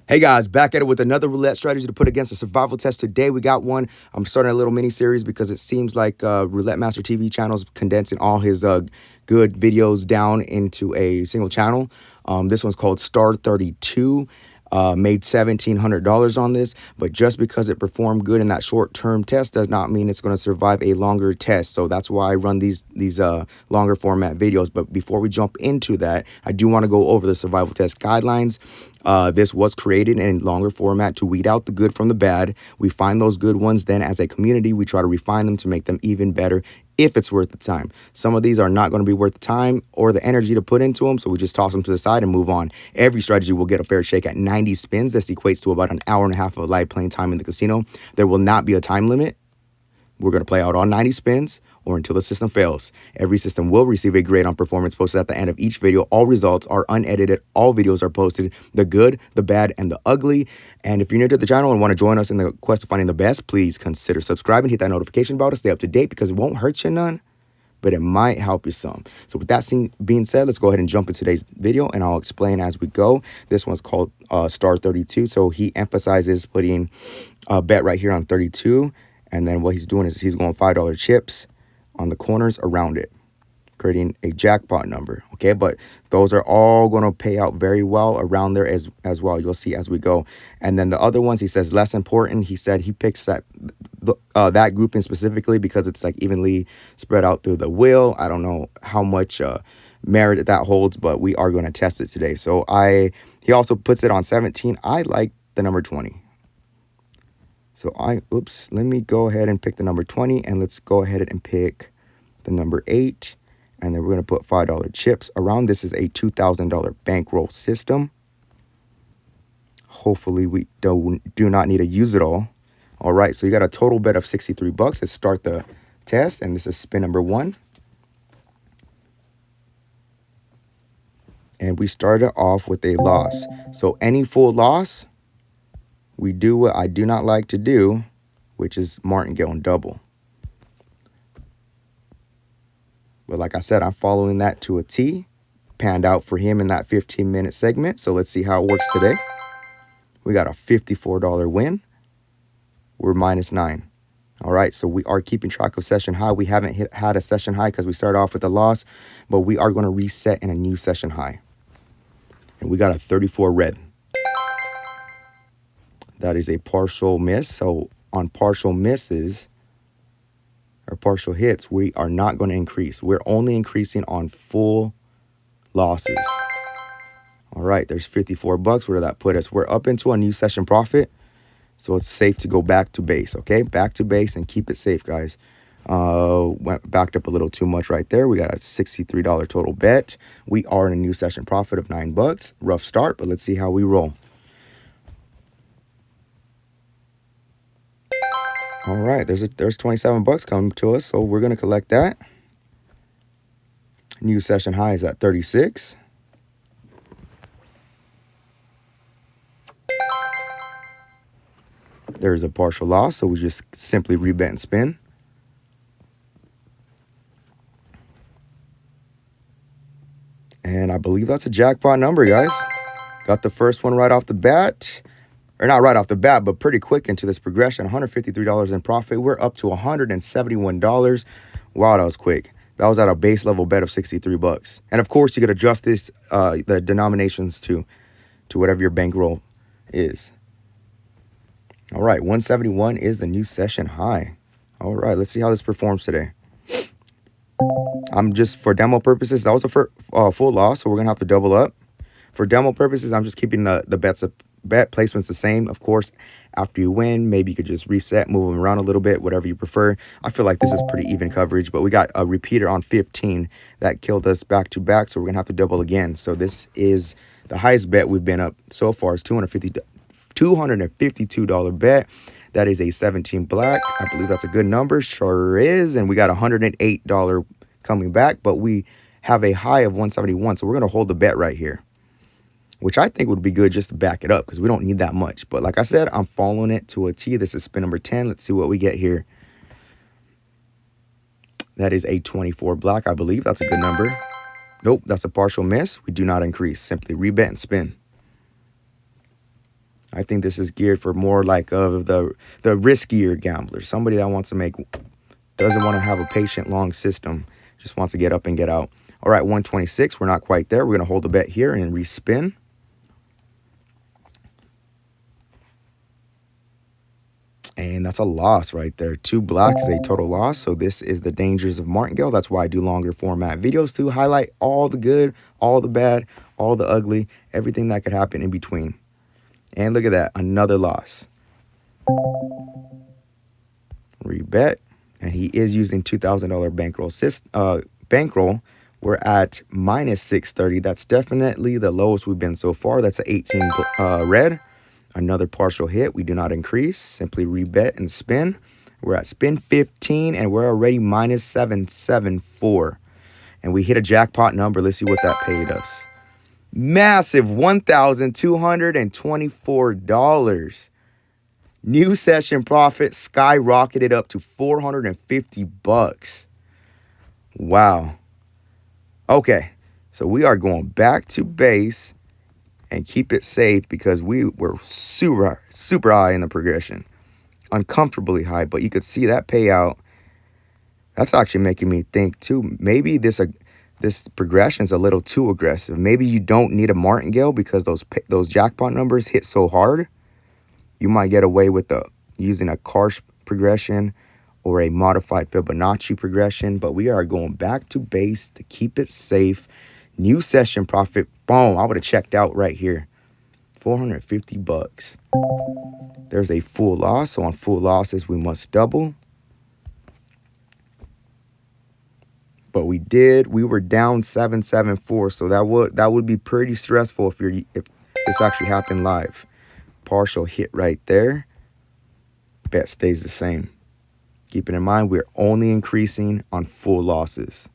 Hey guys, back at it with another roulette strategy to put against a survival test. Today we got one. I'm starting a little mini series because it seems like Roulette Master TV channel is condensing all his good videos down into a single channel. This one's called Star 32. Made $1,700 on this, but just because it performed good in that short-term test does not mean it's going to survive a longer test. So that's why I run these longer format videos. But before we jump into that, I do want to go over the survival test guidelines. This was created in longer format to weed out the good from the bad. We find those good ones, then as a community, we try to refine them to make them even better if it's worth the time. Some of these are not going to be worth the time or the energy to put into them, so we just toss them to the side and move on. Every strategy will get a fair shake at 90 spins. This equates to about an hour and a half of live playing time in the casino. There will not be a time limit. We're going to play out all 90 spins or until the system fails. Every system will receive a grade on performance posted at the end of each video. All results are unedited. All videos are posted, the good, the bad, and the ugly. And if you're new to the channel and want to join us in the quest of finding the best, please consider subscribing, hit that notification bell to stay up to date because it won't hurt you none, but it might help you some. So with that being said, let's go ahead and jump into today's video and I'll explain as we go. This one's called Star 32. So he emphasizes putting a bet right here on 32. And then what he's doing is he's going $5 chips on the corners around it, creating a jackpot number. Okay, but those are all going to pay out very well around there as well. You'll see as we go. And then the other ones, he says less important. He said he picks that grouping specifically because it's like evenly spread out through the wheel. I don't know how much merit that holds, but we are going to test it today. So he also puts it on 17. I like the number 20. So let me go ahead and pick the number 20 and let's go ahead and pick the number 8. And then we're going to put $5 chips around. This is a $2,000 bankroll system. Hopefully we do not need to use it all. All right, so you got a total bet of 63 bucks. Let's start the test. And this is spin number 1. And we started off with a loss. So any full loss, we do what I do not like to do, which is martingale and double. But like I said, I'm following that to a T. Panned out for him in that 15-minute segment. So let's see how it works today. We got a $54 win. We're -9. All right, so we are keeping track of session high. We haven't had a session high because we started off with a loss, but we are going to reset in a new session high. And we got a 34 red. That is a partial miss. So on partial misses or partial hits, we are not going to increase. We're only increasing on full losses. All right, there's 54 bucks. Where did that put us? We're up into a new session profit. So it's safe to go back to base, okay? Back to base and keep it safe, guys. Backed up a little too much right there. We got a $63 total bet. We are in a new session profit of 9 bucks. Rough start, but let's see how we roll. All right, there's 27 bucks coming to us, so we're going to collect that. New session high is at 36. There's a partial loss, so we just simply rebet and spin. And I believe that's a jackpot number, guys. Got the first one right off the bat. Or not right off the bat, but pretty quick into this progression. $153 in profit. We're up to $171. Wow, that was quick. That was at a base level bet of 63 bucks. And of course, you could adjust this, the denominations to whatever your bankroll is. All right, 171 is the new session high. All right, let's see how this performs today. I'm just, for demo purposes, that was a full loss, so we're going to have to double up. For demo purposes, I'm just keeping the bet placements the same. Of course, after you win, maybe you could just reset, move them around a little bit, whatever you prefer. I feel like this is pretty even coverage, but we got a repeater on 15 that killed us back to back, so we're gonna have to double again. So this is the highest bet we've been up so far is $252 bet. That is a 17 black. I believe that's a good number. Sure is. And we got $108 coming back, but we have a high of 171, so we're gonna hold the bet right here, which I think would be good just to back it up because we don't need that much. But like I said, I'm following it to a T. This is spin number 10. Let's see what we get here. That is a 24 black, I believe. That's a good number. Nope, that's a partial miss. We do not increase. Simply rebet and spin. I think this is geared for more like of the riskier gambler, somebody that wants to doesn't want to have a patient long system, just wants to get up and get out. All right, 126, we're not quite there. We're going to hold a bet here and respin. And that's a loss right there. 2 black is a total loss. So this is the dangers of martingale. That's why I do longer format videos to highlight all the good, all the bad, all the ugly, everything that could happen in between. And look at that, another loss. Rebet. And he is using $2,000 bankroll. We're at minus 630. That's definitely the lowest we've been so far. That's an 18 red. Another partial hit. We do not increase. Simply rebet and spin. We're at spin 15 and we're already minus 774. And we hit a jackpot number. Let's see what that paid us. Massive $1,224. New session profit skyrocketed up to 450 bucks. Wow. Okay, so we are going back to base and keep it safe because we were super high in the progression. Uncomfortably high, but you could see that payout. That's actually making me think too, maybe this progression is a little too aggressive. Maybe you don't need a martingale because those jackpot numbers hit so hard. You might get away with using a Karsh progression or a modified Fibonacci progression, but we are going back to base to keep it safe. New session profit, boom, I would have checked out right here. 450 bucks. There's a full loss, so on full losses, we must double. But we were down 774, so that would be pretty stressful if this actually happened live. Partial hit right there. Bet stays the same. Keeping in mind, we're only increasing on full losses.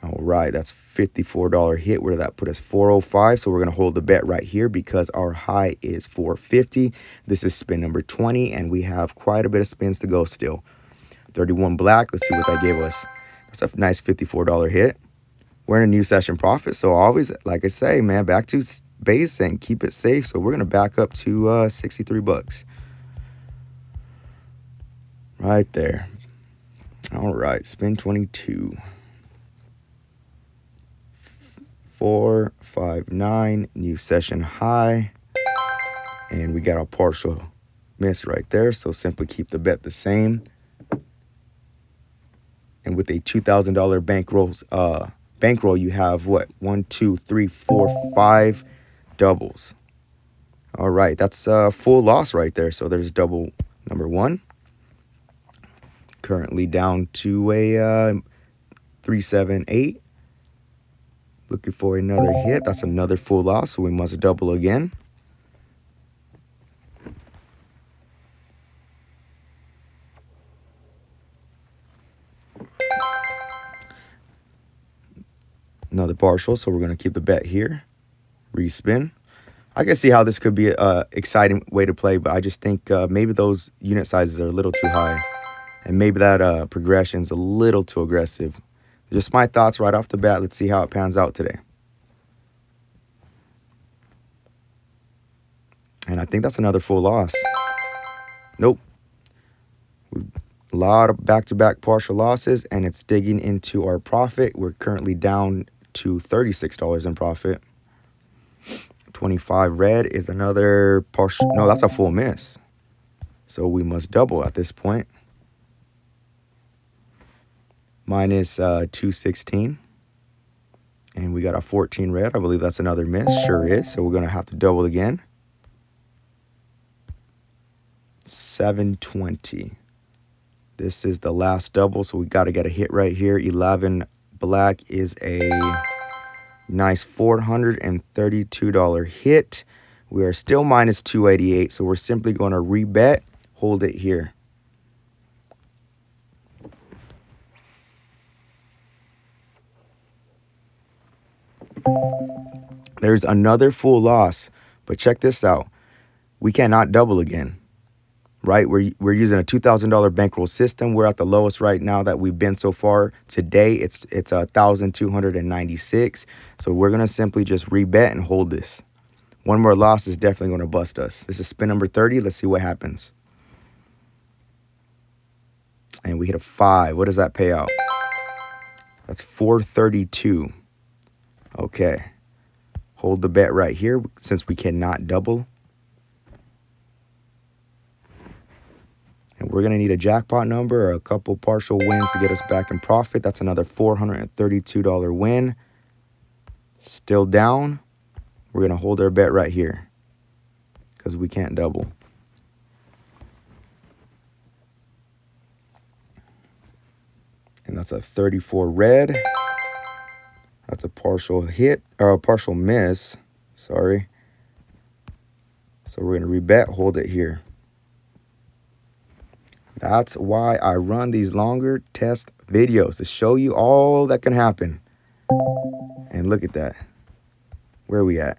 All right, that's $54 hit. Where did that put us? 405. So we're going to hold the bet right here because our high is 450. This is spin number 20, and we have quite a bit of spins to go still. 31 black. Let's see what that gave us. That's a nice $54 hit. We're in a new session profit, so always, like I say, man, back to base and keep it safe. So we're going to back up to 63 bucks. Right there. All right, spin 22. 459, new session high. And we got a partial miss right there, so simply keep the bet the same. And with a $2,000 bankroll, you have what? 1, 2, 3, 4, 5 doubles. All right, that's a full loss right there. So there's double number 1. Currently down to a 378. Looking for another hit. That's another full loss, so we must double again. Another partial, so we're going to keep the bet here. Respin. I can see how this could be an exciting way to play, but I just think maybe those unit sizes are a little too high. And maybe that progression's a little too aggressive. Just my thoughts right off the bat. Let's see how it pans out today. And I think that's another full loss. Nope. A lot of back-to-back partial losses, and it's digging into our profit. We're currently down to $36 in profit. 25 red is another partial. No, that's a full miss. So we must double at this point. Minus 216. And we got a 14 red. I believe that's another miss. Sure is. So we're going to have to double again. 720. This is the last double, so we got to get a hit right here. 11 black is a nice $432 hit. We are still minus 288, so we're simply going to rebet, hold it here. There's another full loss, but check this out. We cannot double again. right? We're using a $2,000 bankroll system. We're at the lowest right now that we've been so far. Today, it's 1,296. So we're gonna simply just rebet and hold this. One more loss is definitely gonna bust us. This is spin number 30. Let's see what happens. And we hit a 5. What does that pay out? That's 432. Okay. Hold the bet right here since we cannot double. And we're going to need a jackpot number or a couple partial wins to get us back in profit. That's another $432 win. Still down. We're going to hold our bet right here because we can't double. And that's a 34 red. That's a partial hit, or a partial miss. Sorry. So we're going to rebet, hold it here. That's why I run these longer test videos, to show you all that can happen. And look at that. Where are we at?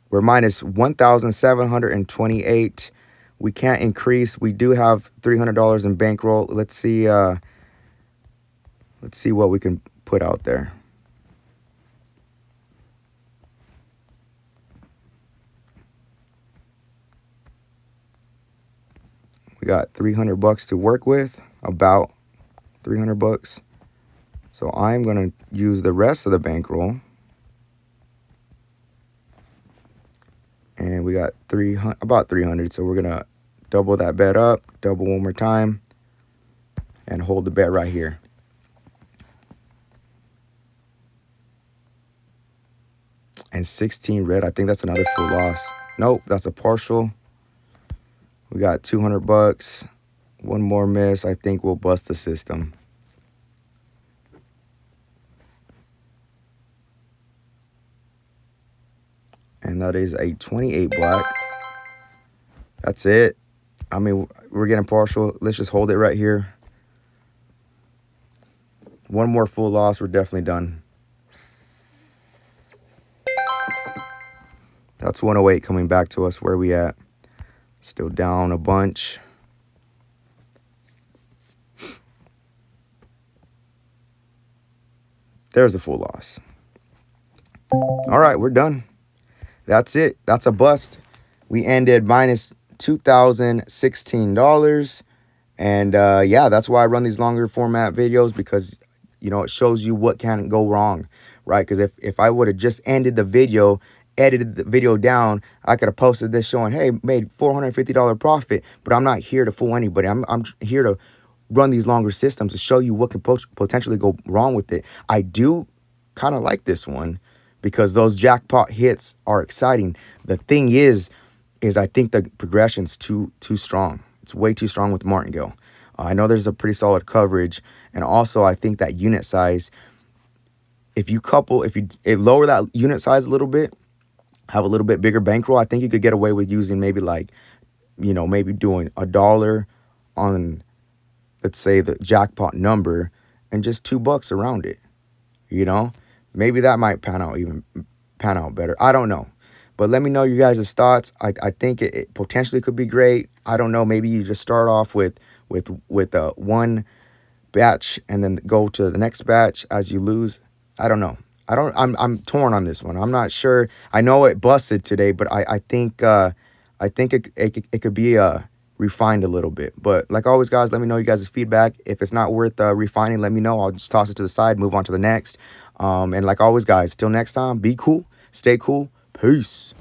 We're minus 1,728. We can't increase. We do have $300 in bankroll. Let's see what we can put out there. We got 300 bucks to work with, about 300 bucks. So I'm going to use the rest of the bankroll. And we got about 300. So we're going to double that bet up, double one more time, and hold the bet right here. And 16 red. I think that's another full loss. Nope, that's a partial. We got 200 bucks. One more miss. I think we'll bust the system. And that is a 28 black. That's it. I mean, we're getting partial. Let's just hold it right here. One more full loss. We're definitely done. That's 108 coming back to us. Where are we at? Still down a bunch. There's a full loss. All right, we're done. That's it. That's a bust. We ended minus $2,016. And yeah, that's why I run these longer format videos, because, you know, it shows you what can go wrong, right? Because if I would have just ended the video, edited the video down, I could have posted this showing, hey, made $450 profit, but I'm not here to fool anybody. I'm here to run these longer systems to show you what can potentially go wrong with it. I do kind of like this one because those jackpot hits are exciting. The thing is I think the progression's too strong. It's way too strong with Martingale. I know there's a pretty solid coverage, and also I think that unit size, if you lower that unit size a little bit, have a little bit bigger bankroll, I think you could get away with using maybe like, you know, maybe doing $1 on, let's say, the jackpot number and just $2 around it. You know, maybe that might pan out better. I don't know. But let me know your guys' thoughts. I think it potentially could be great. I don't know. Maybe you just start off with one batch and then go to the next batch as you lose. I don't know. I'm torn on this one. I'm not sure. I know it busted today, but I think it could be refined a little bit. But like always, guys, let me know you guys' feedback. If it's not worth refining, let me know. I'll just toss it to the side, move on to the next. And like always, guys, till next time, be cool, stay cool. Peace.